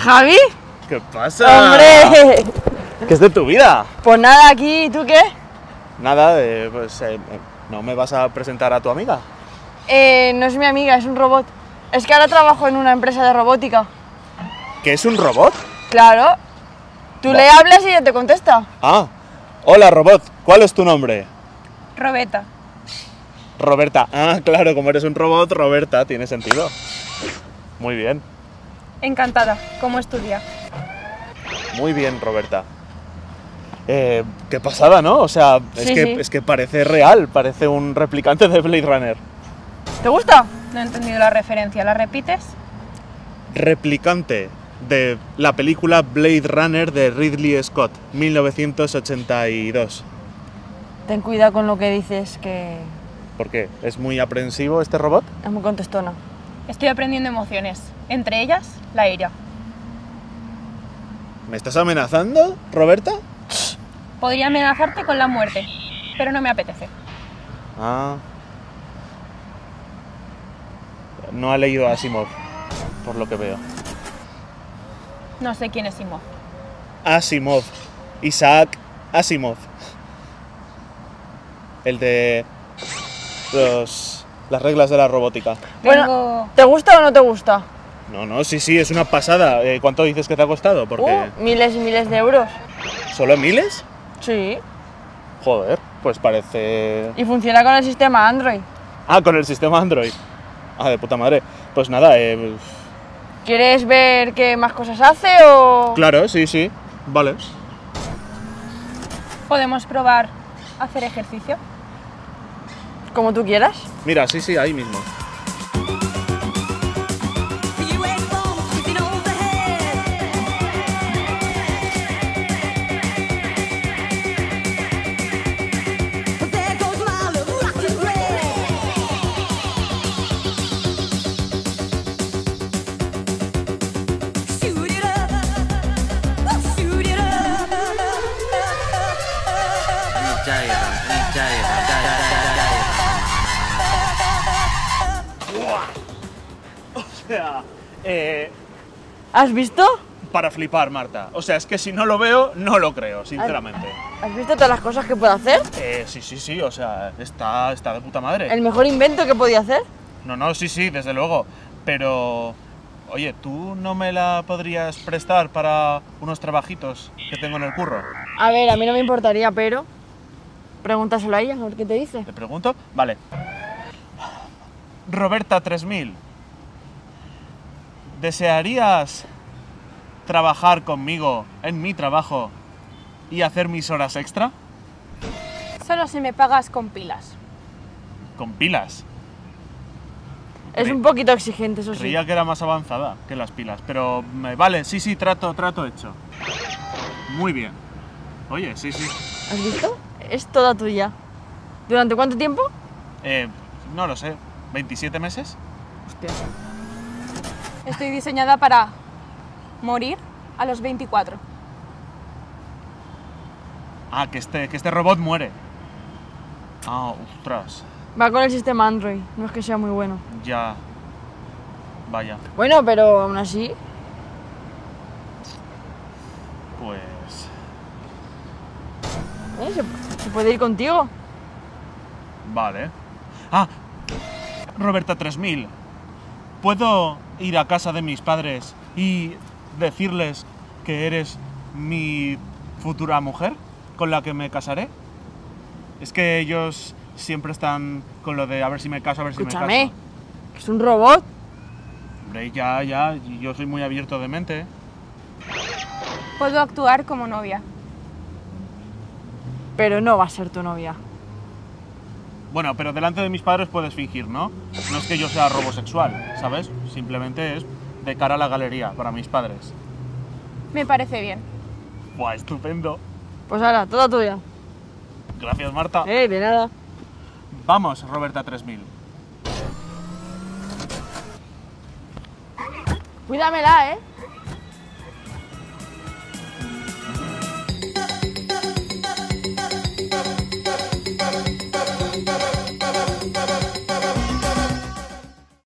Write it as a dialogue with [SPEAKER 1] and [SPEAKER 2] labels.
[SPEAKER 1] ¿Javi?
[SPEAKER 2] ¿Qué pasa?
[SPEAKER 1] ¡Hombre!
[SPEAKER 2] ¿Qué es de tu vida?
[SPEAKER 1] Pues nada, aquí, ¿y tú qué?
[SPEAKER 2] Nada, ¿no me vas a presentar a tu amiga?
[SPEAKER 1] No es mi amiga, es un robot. Es que ahora trabajo en una empresa de robótica.
[SPEAKER 2] ¿Que es un robot?
[SPEAKER 1] Claro. Tú le hablas y ella te contesta.
[SPEAKER 2] Ah, hola robot, ¿cuál es tu nombre?
[SPEAKER 3] Roberta.
[SPEAKER 2] Roberta. Ah, claro, como eres un robot, Roberta, tiene sentido. Muy bien,
[SPEAKER 3] Encantada. ¿Cómo es tu día?
[SPEAKER 2] muy bien, Roberta. Qué pasada, ¿no? O sea,
[SPEAKER 1] Sí.
[SPEAKER 2] es que parece real, parece un replicante de Blade Runner.
[SPEAKER 1] ¿Te gusta?
[SPEAKER 3] No he entendido la referencia. ¿La repites?
[SPEAKER 2] Replicante de la película Blade Runner de Ridley Scott, 1982.
[SPEAKER 1] Ten cuidado con lo que dices, que
[SPEAKER 2] ¿Por qué? ¿Es muy aprensivo este robot?
[SPEAKER 1] es muy contestona.
[SPEAKER 3] Estoy aprendiendo emociones. Entre ellas, la ira.
[SPEAKER 2] ¿Me estás amenazando, Roberta?
[SPEAKER 3] Podría amenazarte con la muerte, pero no me apetece.
[SPEAKER 2] Ah. No ha leído a Asimov, por lo que veo.
[SPEAKER 3] No sé quién es Simón.
[SPEAKER 2] Asimov. Isaac Asimov. El de las reglas de la robótica.
[SPEAKER 1] Bueno, ¿te gusta o no te gusta?
[SPEAKER 2] No, sí, es una pasada. ¿Cuánto dices que te ha costado? Porque
[SPEAKER 1] Miles y miles de euros.
[SPEAKER 2] ¿solo miles?
[SPEAKER 1] Sí.
[SPEAKER 2] Joder, pues parece...
[SPEAKER 1] Y funciona con el sistema Android.
[SPEAKER 2] Ah, con el sistema Android. Ah, de puta madre. Pues nada,
[SPEAKER 1] ¿Quieres ver qué más cosas hace o...?
[SPEAKER 2] claro, sí, vale.
[SPEAKER 3] ¿Podemos probar hacer ejercicio?
[SPEAKER 1] Como tú quieras.
[SPEAKER 2] Mira, sí, ahí mismo. O sea,
[SPEAKER 1] ¿Has visto?
[SPEAKER 2] para flipar, Marta. O sea, es que si no lo veo, no lo creo, sinceramente.
[SPEAKER 1] ¿Has visto todas las cosas que puede hacer?
[SPEAKER 2] Sí, o sea, está de puta madre.
[SPEAKER 1] ¿El mejor invento que podía hacer?
[SPEAKER 2] No, sí, desde luego. Pero, oye, ¿tú no me la podrías prestar para unos trabajitos que tengo en el curro?
[SPEAKER 1] A ver, a mí no me importaría, pero... Pregúntaselo a ella, a ver qué te dice.
[SPEAKER 2] ¿Te pregunto? Vale. Roberta 3000. ¿Desearías trabajar conmigo en mi trabajo y hacer mis horas extra?
[SPEAKER 3] Solo si me pagas con pilas.
[SPEAKER 2] Con pilas.
[SPEAKER 1] Es un poquito exigente, eso sí.
[SPEAKER 2] Creía que era más avanzada que las pilas, pero vale, sí, trato hecho. Muy bien. Oye, sí.
[SPEAKER 1] ¿Has visto? Es toda tuya. ¿Durante cuánto tiempo?
[SPEAKER 2] No lo sé, ¿27 meses?
[SPEAKER 1] Hostia.
[SPEAKER 3] Estoy diseñada para morir a los 24.
[SPEAKER 2] Ah, que este robot muere. Ah, ostras,
[SPEAKER 1] Va con el sistema Android, no es que sea muy bueno.
[SPEAKER 2] ya. Vaya,
[SPEAKER 1] Bueno, pero aún así...
[SPEAKER 2] pues...
[SPEAKER 1] se puede ir contigo.
[SPEAKER 2] Vale. Ah, Roberta 3000. ¿Puedo ir a casa de mis padres y decirles que eres mi futura mujer con la que me casaré? Es que ellos siempre están con lo de a ver si me caso, a ver si me
[SPEAKER 1] Escúchame,
[SPEAKER 2] caso.
[SPEAKER 1] es un robot.
[SPEAKER 2] Hombre, ya, yo soy muy abierto de mente.
[SPEAKER 3] Puedo actuar como novia.
[SPEAKER 1] Pero no va a ser tu novia.
[SPEAKER 2] Bueno, pero delante de mis padres puedes fingir, ¿no? No es que yo sea robosexual, ¿sabes? Simplemente es de cara a la galería, para mis padres.
[SPEAKER 3] Me parece bien.
[SPEAKER 2] Buah, estupendo.
[SPEAKER 1] Pues ahora, toda tuya.
[SPEAKER 2] Gracias, Marta.
[SPEAKER 1] De nada.
[SPEAKER 2] Vamos, Roberta 3000.
[SPEAKER 1] Cuídamela,